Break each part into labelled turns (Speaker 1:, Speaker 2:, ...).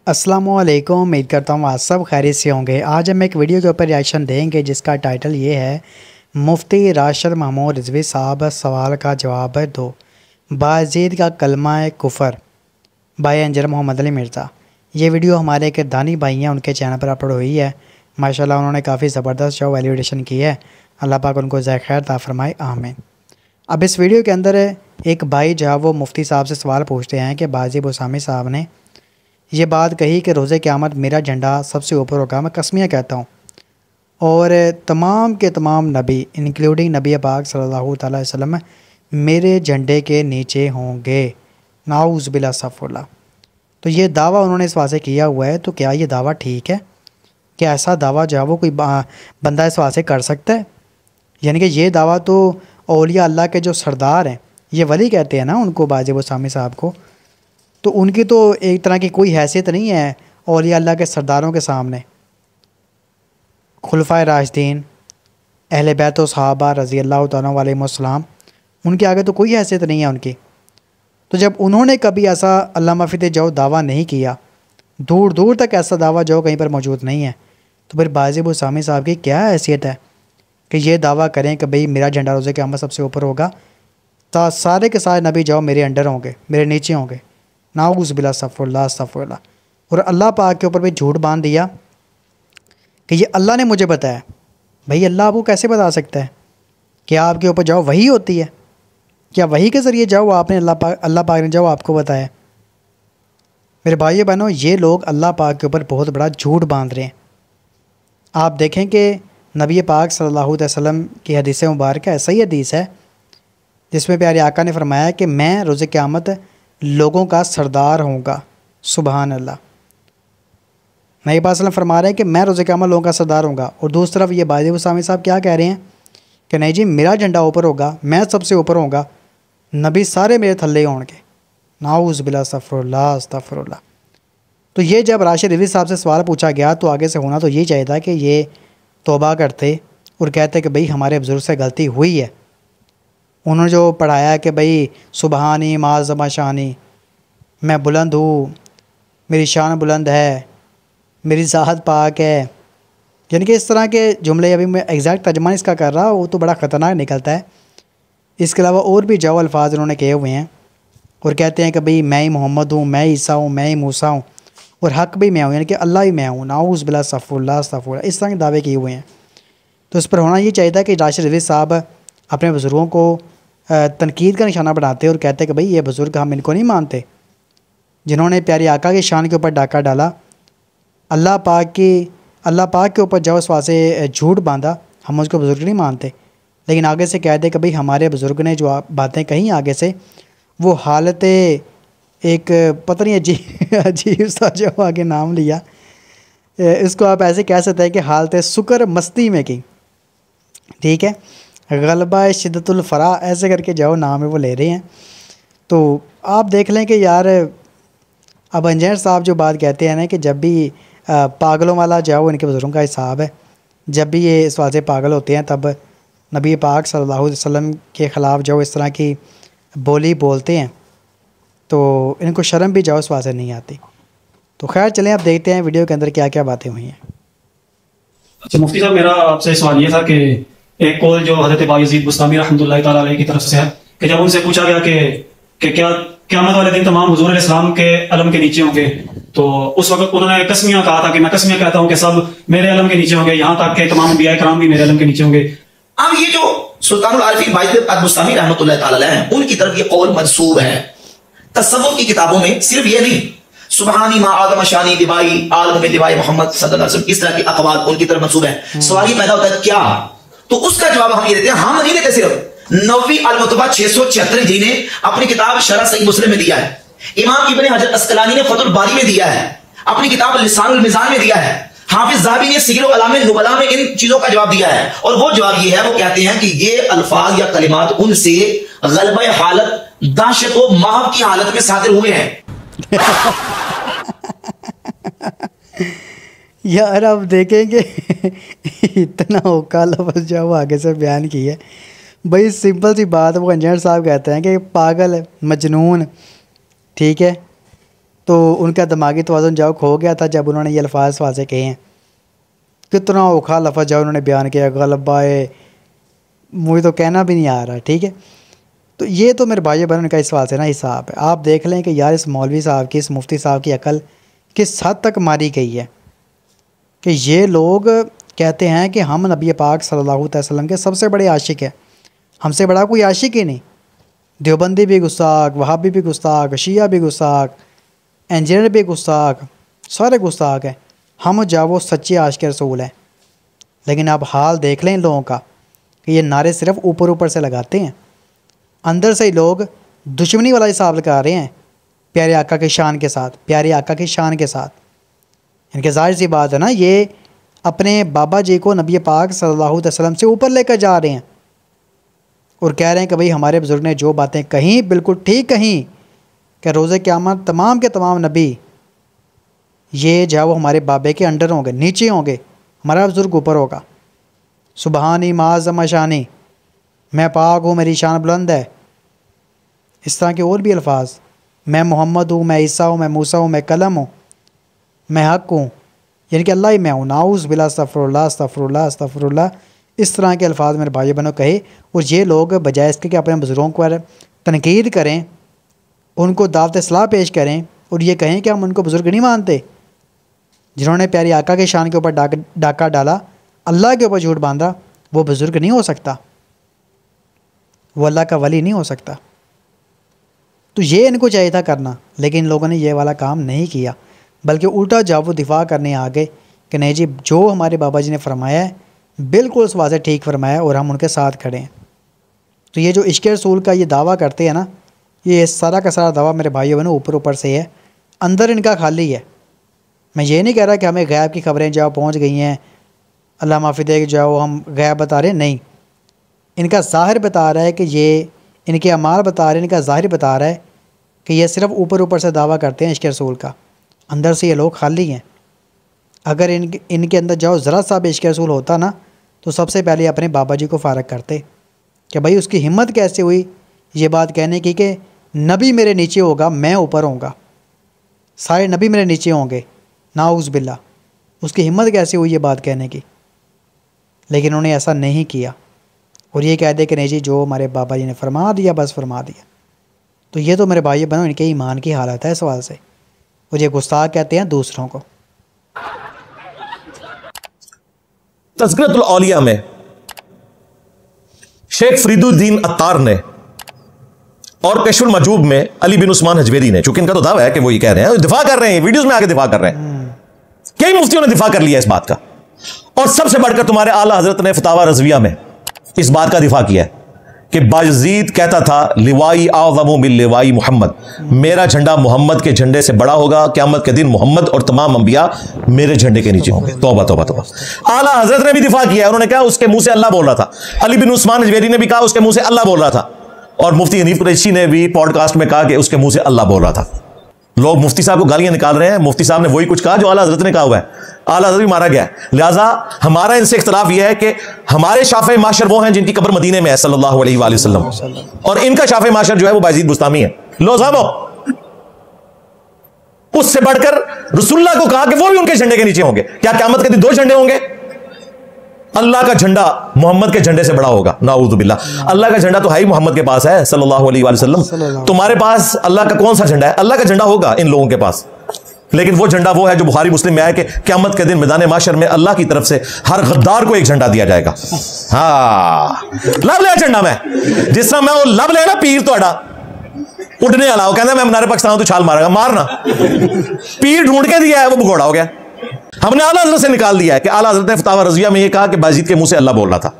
Speaker 1: अस्सलामुअलैकुम। उम्मीद करता हूँ आप सब खैरियत से होंगे। आज हम एक वीडियो के ऊपर रिएक्शन देंगे जिसका टाइटल ये है, मुफ्ती राशिद महमूद रिजवी साहब सवाल का जवाब दो। बायजीद का कलमा कुफर बाय अंजर मोहम्मद अली मिर्ज़ा। ये वीडियो हमारे एक दानी भाई हैं, उनके चैनल पर अपलोड हुई है। माशाल्लाह उन्होंने काफ़ी ज़बरदस्त जो वैल्यूएशन की है। अल्लाह पाक उनको ज़ाय खैर ता फरमाए, आमीन। अब इस वीडियो के अंदर एक भाई जो है वो मुफ्ती साहब से सवाल पूछते हैं कि बाजी बुसामी साहब ने ये बात कही कि रोज़े क़यामत मेरा झंडा सबसे ऊपर होगा। मैं कसमियाँ कहता हूँ और तमाम के तमाम नबी इंक्लूडिंग नबी पाक सल्लल्लाहु अलैहि वसल्लम मेरे झंडे के नीचे होंगे। नाउज़ बिल्लाह सफ़ुल्लाह। तो ये दावा उन्होंने इस वास्ते किया हुआ है। तो क्या ये दावा ठीक है? क्या ऐसा दावा जो है वो कोई बंदा इस वास्ते कर सकता है? यानी कि ये दावा तो औलिया अल्लाह के जो सरदार हैं, ये वली कहते हैं ना उनको, बाजी बुसामी साहब को, तो उनकी तो एक तरह की कोई हैसियत नहीं है औलिया अल्लाह के सरदारों के सामने। खुलफाए राशिदीन, अहले बैत व सहाबा रज़ी अल्लाह तआला अलैहिमुस्सलाम, उनके आगे तो कोई हैसियत नहीं है उनकी। तो जब उन्होंने कभी ऐसा अल्लाह माफ़ी जो दावा नहीं किया, दूर दूर तक ऐसा दावा जो कहीं पर मौजूद नहीं है, तो फिर बाजी बुसामी साहब की क्या हैसियत है कि ये दावा करें कि भाई मेरा झंडा रोज़े क़यामत सबसे ऊपर होगा, तो सारे के सारे नबी जाओ मेरे अंडर होंगे, मेरे नीचे होंगे। नाउज़ बिल्लाह सफ़ुल्लाह सफ़ुल्लाह। और अल्लाह पाक के ऊपर भी झूठ बांध दिया कि ये अल्लाह ने मुझे बताया। भाई अल्लाह आपको कैसे बता सकता है? क्या आपके ऊपर जाओ वही होती है? क्या वही के ज़रिए जाओ आपने अल्लाह पाक ने जाओ आपको बताया? मेरे भाइयों बहनों, ये लोग अल्लाह पाक के ऊपर बहुत बड़ा झूठ बांध रहे हैं। आप देखें कि नबी पाक सल्लल्लाहु अलैहि वसल्लम की हदीस मुबारक ऐसा ही हदीस है जिसमें प्यारे आका ने फरमाया कि मैं रोज़े क़यामत लोगों का सरदार होऊंगा। सुबहान अल्लाह। नबी पाक सल्लल्लाहु अलैहि वसल्लम फरमा रहे हैं कि मैं रोज़े क़यामत लोगों का सरदार होऊंगा, और दूसरी तरफ ये बाजी बुसामी साहब क्या कह रहे हैं कि नहीं जी मेरा झंडा ऊपर होगा, मैं सबसे ऊपर होऊंगा, नबी सारे मेरे थल्ले होंगे। नाउज़ बिल्लाह अस्तग़फिरुल्लाह अस्तग़फिरुल्लाह। तो ये जब राशिद रिज़वी साहब से सवाल पूछा गया तो आगे से होना तो ये चाहिए था कि ये तौबा करते और कहते कि भाई हमारे बुज़ुर्ग से गलती हुई है। उन्होंने जो पढ़ाया कि भाई सुबहानी माज़मा शानी, मैं बुलंद हूँ, मेरी शान बुलंद है, मेरी ज़ाहत पाक है, यानी कि इस तरह के जुमले, अभी मैं एग्जैक्ट तर्जमा इसका कर रहा हूँ वो तो बड़ा ख़तरनाक निकलता है। इसके अलावा और भी जो अल्फाज उन्होंने कहे हुए हैं और कहते हैं कि भाई मैं ही मोहम्मद हूँ, मैं ईसा हूँ, मैं ही मूसा हूँ, और हक़ भी मैं हूँ, यानी कि अल्लाह ही मैं हूँ। नाउज़ बिल्लाह सफ़ुल्लाह सफ़ुल्लाह। इस तरह के दावे किए हुए हैं। तो इस पर होना ये चाहिए था कि राशिद रिज़वी साहब अपने बुज़ुर्गों को तनकीद का निशाना बनाते और कहते कि भाई ये बुज़ुर्ग हम इनको नहीं मानते जिन्होंने प्यारे आका की शान के ऊपर डाका डाला, अल्लाह पाक के ऊपर जब उस वास्ते झूठ बांधा, हम उसको बुज़ुर्ग नहीं मानते। लेकिन आगे से कह दे कि भाई हमारे बुज़ुर्ग ने जो बातें कही आगे से, वो हालत एक पता नहीं अजीब सा जो आगे नाम लिया, इसको आप ऐसे कह सकते हैं कि हालत सुकर मस्ती में की। ठीक है, गलबा शिद्दतुल फ़रा ऐसे करके जो नाम है वो ले रहे हैं। तो आप देख लें कि यार अब अंजर साहब जो बात कहते हैं ना कि जब भी पागलों वाला जाओ इनके बुज़ुर्गों का हिसाब है, जब भी ये इस वास्ते पागल होते हैं तब नबी पाक सल्लल्लाहु अलैहि वसल्लम के ख़िलाफ़ जो इस तरह की बोली बोलते हैं तो इनको शर्म भी जाओ इस वास्ते नहीं आती। तो खैर चलें अब देखते हैं वीडियो के अंदर क्या क्या बातें हुई हैं।
Speaker 2: अच्छा मुफ्ती साहब, मेरा आपसे सवाल ये था कि एक कौल जो हज़रत बायज़ीद बुस्तामी रहमतुल्लाहि तआला अलैह की तरफ से है कि जब उनसे पूछा गया कि क्या क़यामत वाले दिन तमाम हुज़ूर अलैहिस्सलाम के अलम के नीचे होंगे, तो उस वक्त उन्होंने कसमियाँ कहा था कि मैं कसमियाँ कहता हूँ कि सब मेरे अलम के नीचे होंगे, यहाँ तक कि तमाम अंबिया किराम भी मेरे अलम के नीचे होंगे।
Speaker 3: अब ये जो सुल्तानुल आरिफीन बायज़ीद बुस्तामी रहमतुल्लाहि तआला अलैह हैं, उनकी तरफ ये कौल मंसूब है। तसव्वुफ की किताबों में सिर्फ ये नहीं, सुबहानी मा आदम शानी दिवाई आलम में दिवाई मोहम्मद सल्लल्लाहु अलैहि वसल्लम, इस तरह के अक़वाल उनकी तरफ मंसूब है। सवाल ये पैदा होता है क्या? तो उसका जवाब हम ये देते हैं, हम नहीं देते, सिर्फ नवी अल-मुतबा 676 हिजरी ने अपनी किताब शरह सही मुस्लिम में दिया है, इमाम इब्ने हजर अस्कलानी ने फतहुल बारी में दिया है, अपनी किताब लिसानुल मिज़ान में दिया है, हाफिज ज़हाबी ने सिग़र अलाम नुबला में इन चीजों का जवाब दिया है। और वो जवाब ये है, वो कहते हैं कि ये अल्फाज या कलिमात उनसे गलबा हालत दाशत व महव की हालत में सादिर हुए हैं।
Speaker 1: यार अब देखेंगे इतना औका लफ्ज़ जो वो आगे से बयान की है। भाई सिंपल सी बात, वो अंजर साहब कहते हैं कि पागल मजनून, ठीक है, तो उनका दिमागी तवाज़ुन जो खो गया था जब उन्होंने ये अल्फाज वाज़े कहे हैं। कितना औखा लफ्ज़ जो उन्होंने बयान किया, गलबाए, मुझे तो कहना भी नहीं आ रहा, ठीक है। तो ये तो मेरे भाई बहन का इस सवाल से ना हिसाब है। आप देख लें कि यार इस मौलवी साहब की, इस मुफ्ती साहब की अकल किस हद तक मारी गई है कि ये लोग कहते हैं कि हम नबी पाक सल्लल्लाहु अलैहि वसल्लम के सबसे बड़े आशिक हैं, हमसे बड़ा कोई आशिक ही नहीं। देवबंदी भी गुस्ताख, वहाबी भी गुस्ताख, शिया भी गुस्ताख, इंजीनियर भी गुस्ताख, सारे गुस्ताख हैं। हम जो वो सच्चे आशिक रसूल हैं। लेकिन आप हाल देख लें इन लोगों का कि ये नारे सिर्फ ऊपर ऊपर से लगाते हैं, अंदर से ही लोग दुश्मनी वाला हिसाब लगा रहे हैं प्यारे आका की शान के साथ, प्यारे आका की शान के साथ। इनके ज़ाहिर सी बात है ना, ये अपने बाबा जी को नबी पाक सल्लल्लाहु अलैहि वसल्लम से ऊपर लेकर जा रहे हैं और कह रहे हैं कि भाई हमारे बुज़ुर्ग ने जो बातें कहीं बिल्कुल ठीक कहीं कि रोज़े क़यामत तमाम के तमाम नबी ये जो वो हमारे बाबे के अंडर होंगे, नीचे होंगे, हमारा बुज़ुर्ग ऊपर होगा। सुबहानी माज़म शानी, मैं पाक हूँ, मेरी शान बुलंद है। इस तरह के और भी अल्फाज, मैं मोहम्मद हूँ, मैं ईसा हूँ, मैं मूसा हूँ, मैं कलम हूँ, मैं हक़ हूँ, यानी कि अल्लाह ही मैं हूँ। नाउज़ बिल्लाह, अस्तग़फिरुल्लाह अस्तग़फिरुल्लाह अस्तग़फिरुल्लाह। इस तरह के अल्फाज मेरे भाई बहनों कहे। और ये लोग बजाय इसके कि अपने बुज़ुर्गों पर तनकीद करें, उनको दावत सलाह पेश करें और ये कहें कि हम उनको बुज़ुर्ग नहीं मानते, जिन्होंने प्यारी आका के शान के ऊपर डाका डाला, अल्लाह के ऊपर झूठ बांधा, वो बुज़ुर्ग नहीं हो सकता, वो अल्लाह का वली नहीं हो सकता। तो ये इनको चाहिए था करना, लेकिन इन लोगों ने ये वाला काम नहीं किया, बल्कि उल्टा जब वो दिफा करने आ गए कि नहीं जी, जो हमारे बाबा जी ने फरमाया है बिल्कुल उस वाज़े ठीक फरमाया और हम उनके साथ खड़े हैं। तो ये जो इश्क़ रसूल का ये दावा करते हैं ना, ये सारा का सारा दावा मेरे भाइयों बहनों ऊपर ऊपर से है, अंदर इनका खाली है। मैं ये नहीं कह रहा कि हमें गैब की खबरें जो पहुँच गई हैं, अल्लाह माफ़ी दे जो हम गैब बता रहे हैं, नहीं। इनका ज़ाहिर बता रहा है कि ये, इनके अमाल बता रहे हैं, इनका ज़ाहिर बता रहा है कि ये सिर्फ़ ऊपर ऊपर से दावा करते हैं इश्क़ रसूल का, अंदर से ये लोग खाली हैं। अगर इनके अंदर जो ज़रा सा भी इश्क़ रसूल होता ना, तो सबसे पहले अपने बाबा जी को फ़ारग करते कि भाई उसकी हिम्मत कैसे हुई ये बात कहने की कि नबी मेरे नीचे होगा, मैं ऊपर होऊंगा, सारे नबी मेरे नीचे होंगे, नाउज़ बिल्ला। उसकी हिम्मत कैसे हुई ये बात कहने की। लेकिन उन्होंने ऐसा नहीं किया और ये कह दे कि नहीं जी, जो हमारे बाबा जी ने फरमा दिया बस फरमा दिया। तो ये तो मेरे भाई बहनों इनके ईमान की हालत है सवाल से, और ये गुस्ताख कहते हैं दूसरों को।
Speaker 4: तज़किरतुल औलिया में शेख फरीदुद्दीन अत्तार ने और कश्फुल मजूब में अली बिन उस्मान हजवेरी ने, चूंकि इनका तो दावा है कि वो ये कह रहे हैं, दिफा कर रहे हैं, वीडियोस में आके दिफा कर रहे हैं, कई मुफ्तियों ने दिफा कर लिया इस बात का। और सबसे बढ़कर तुम्हारे आला हजरत ने फतावा रज़विया में इस बात का दिफा किया है कि बायजीद कहता था, लिवाई आज़मु मिन लिवाई मोहम्मद, मेरा झंडा मोहम्मद के झंडे से बड़ा होगा, क़यामत के दिन मोहम्मद और तमाम अंबिया मेरे झंडे के नीचे होंगे। तौबा तौबा तौबा। आला हजरत ने भी दिफा किया, उन्होंने कहा उसके मुंह से अल्लाह बोल रहा था। अली बिन उस्मान हजवेरी ने भी कहा उसके मुंह से अल्लाह बोल रहा था, और मुफ्ती हनीफ कुरैशी ने भी पॉडकास्ट में कहा कि उसके मुंह से अल्लाह बोल रहा था। लोग मुफ्ती साहब को गालियां निकाल रहे हैं, मुफ्ती साहब ने वही कुछ कहा जो आला हजरत ने कहा हुआ है, आला हजरत भी मारा गया है। लिहाजा हमारा इनसे इख्तलाफ यह है कि हमारे शाफ़े माशर वो हैं जिनकी कब्र मदीने में है सल्लल्लाहु अलैहि वसल्लम, और इनका शाफ़े माशर जो है वो बायजीद बुस्तामी है। लो साहबो, उससे बढ़कर रसूलुल्लाह को कहा कि वो भी उनके झंडे के नीचे होंगे। क्या क़यामत के दिन दो झंडे होंगे? अल्लाह का झंडा मोहम्मद के झंडे से बड़ा होगा, नाऊज़ु बिल्लाह। अल्लाह का झंडा तो है ही मोहम्मद के पास है सल्लल्लाहु अलैहि वसल्लम, तुम्हारे पास अल्लाह का कौन सा झंडा है? अल्लाह का झंडा होगा इन लोगों के पास, लेकिन वो झंडा वो है जो बुखारी मुस्लिम में आया कि क़यामत के दिन मैदान माशर में अल्लाह की तरफ से हर गद्दार को एक झंडा दिया जाएगा। हाँ, लब ले झंडा में, जिस तरह मैं वो लब ले ना पीर तोड़ा उठने वाला, वो कहना मैं मीनार पाकिस्तान तो छाल मारेगा, मारना। पीर ढूंढ के दिया है, वो भगोड़ा हो गया। हमने आला हज़रत से निकाल दिया है कि आला हज़रत ने फतावा रज़विया में ये कहा कि बायजीद के मुंह से अल्लाह बोल रहा था।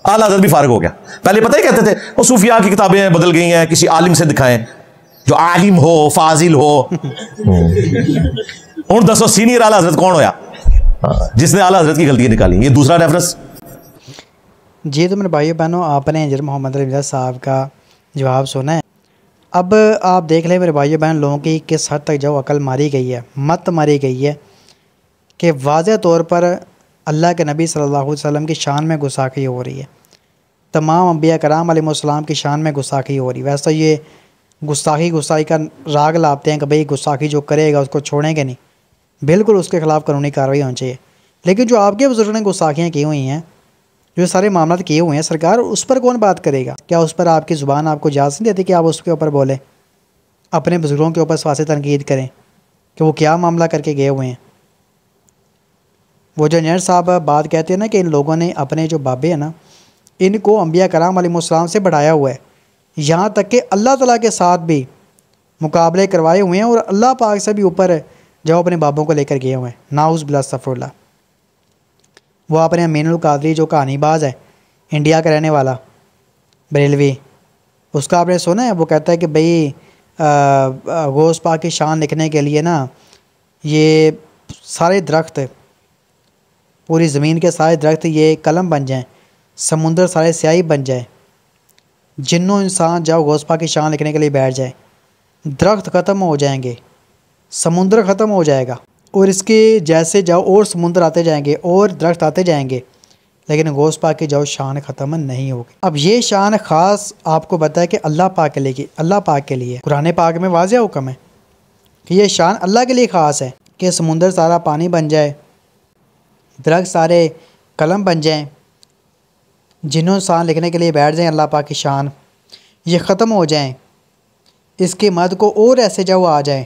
Speaker 4: आला हज़रत भी फारिग हो गया। पहले पता ही कहते थे वो सूफिया की किताबें बदल गई हैं, किसी आलिम से दिखाएं जो आलिम हो, फाजिल हो। और दसो सीनियर आला हज़रत कौन होया जिसने आला हज़रत की गलती निकाली? ये दूसरा रेफरेंस।
Speaker 1: जी तो मेरे भाइयों बहनों, आपने हज़रत मोहम्मद रज़ा साहब का जवाब सुना है। अब आप देख लें मेरे भाइयों बहन, लोगों की किस हद तक जो अकल मारी गई है, मत मारी गई है कि वाज़े तौर पर अल्लाह के नबी सल्लल्लाहु अलैहि वसल्लम की शान में गुस्ताखी हो रही है, तमाम अंबिया कराम अलैहिस्सलाम की शान में गुस्ताखी हो रही है। वैसे तो ये गुस्ताखी का राग लाते हैं कि भाई गुस्ताखी जो करेगा उसको छोड़ेंगे नहीं, बिल्कुल उसके ख़िलाफ़ कानूनी कार्रवाई होनी चाहिए। लेकिन जो आपके बुजुर्ग ने गुस्ताखियाँ की हुई हैं, जो सारे मामला किए हुए हैं, सरकार उस पर कौन बात करेगा? क्या उस पर आपकी ज़ुबान आपको इजाज़त नहीं देती कि आप उसके ऊपर बोलें, अपने बुजुर्गों के ऊपर स्वासे तनकीद करें कि वो क्या मामला करके गए हुए हैं? वो जो इंजीनियर साहब बात कहते हैं ना कि इन लोगों ने अपने जो बाबे हैं ना, इनको अम्बिया कराम अलैहिस्सलाम से बढ़ाया हुआ है, यहाँ तक कि अल्लाह ताला के साथ भी मुकाबले करवाए हुए हैं और अल्लाह पाक से भी ऊपर जो अपने बाबों को लेकर गए हुए हैं। नाउज़ बिल्लाह अस्तग़फिरुल्लाह। वो अपने अमीनुल कादरी जो कहानीबाज है, इंडिया का रहने वाला बरेलवी, उसका आपने सुना है? वो कहता है कि भाई गौस पाक की शान लिखने के लिए ना ये सारे दरख्त, पूरी ज़मीन के सारे दरख्त ये कलम बन जाएं, समुंदर सारे स्याही बन जाए, जिन्नों इंसान जाओ गौस पाक की शान लिखने के लिए बैठ जाए, दरख्त ख़त्म हो जाएंगे, समुंदर ख़त्म हो जाएगा और इसके जैसे जाओ और समुंदर आते जाएंगे और दरख्त आते जाएंगे, लेकिन गौस पाक की जाओ शान ख़त्म नहीं होगी। अब ये शान ख़ास आपको बताया कि अल्लाह पाक के लिए, अल्लाह पाक के लिए कुरान पाक में वाज़ेह हुक्म है कि ये शान अल्लाह के लिए ख़ास है कि समुंदर सारा पानी बन जाए, दरख्त सारे कलम बन जाएं, जिन्हों इंसान लिखने के लिए बैठ जाएं अल्लाह पाक की शान, ये ख़त्म हो जाएं, इसके मद को और ऐसे जाओ आ जाएं,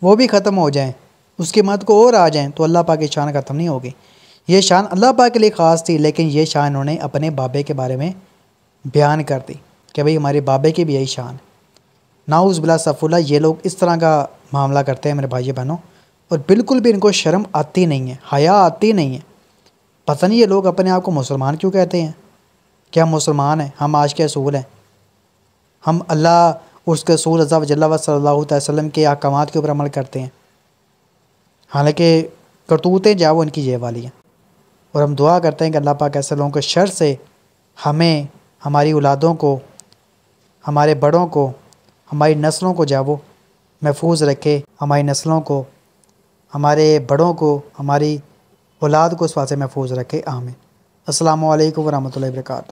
Speaker 1: वो भी ख़त्म हो जाएं, उसके मद को और आ जाएं, तो अल्लाह पाक की शान ख़त्म नहीं होगी। ये शान अल्लाह पाक के लिए ख़ास थी, लेकिन ये शान उन्होंने अपने बाबे के बारे में बयान कर दी कि भाई हमारे बाबे की भी यही शान है। नाउज़ बिल्लाह अस्तग़फिरुल्लाह। ये लोग इस तरह का मामला करते हैं मेरे भाई बहनों, और बिल्कुल भी इनको शर्म आती नहीं है, हया आती नहीं है। पता नहीं ये लोग अपने आप को मुसलमान क्यों कहते हैं? क्या हम मुसलमान हैं? हम आज के रसूल हैं, हम अल्लाह उसके रसूल अज़्ज़ा व जल्ला व सल्लल्लाहु अलैहि वसल्लम के अहकामात के ऊपर अमल करते हैं, हालांकि करतूतें जाओ उनकी ये वाली हैं। और हम दुआ करते हैं कि अल्लाह पाक ऐसे लोगों के शर से हमें, हमारी औलादों को, हमारे बड़ों को, हमारी नस्लों को जाओ महफूज रखे, हमारी नस्लों को, हमारे बड़ों को, हमारी औलाद को इस वास्ते महफूज रखे। आमीन। अस्सलामु अलैकुम व रहमतुल्लाहि व बरकातहू।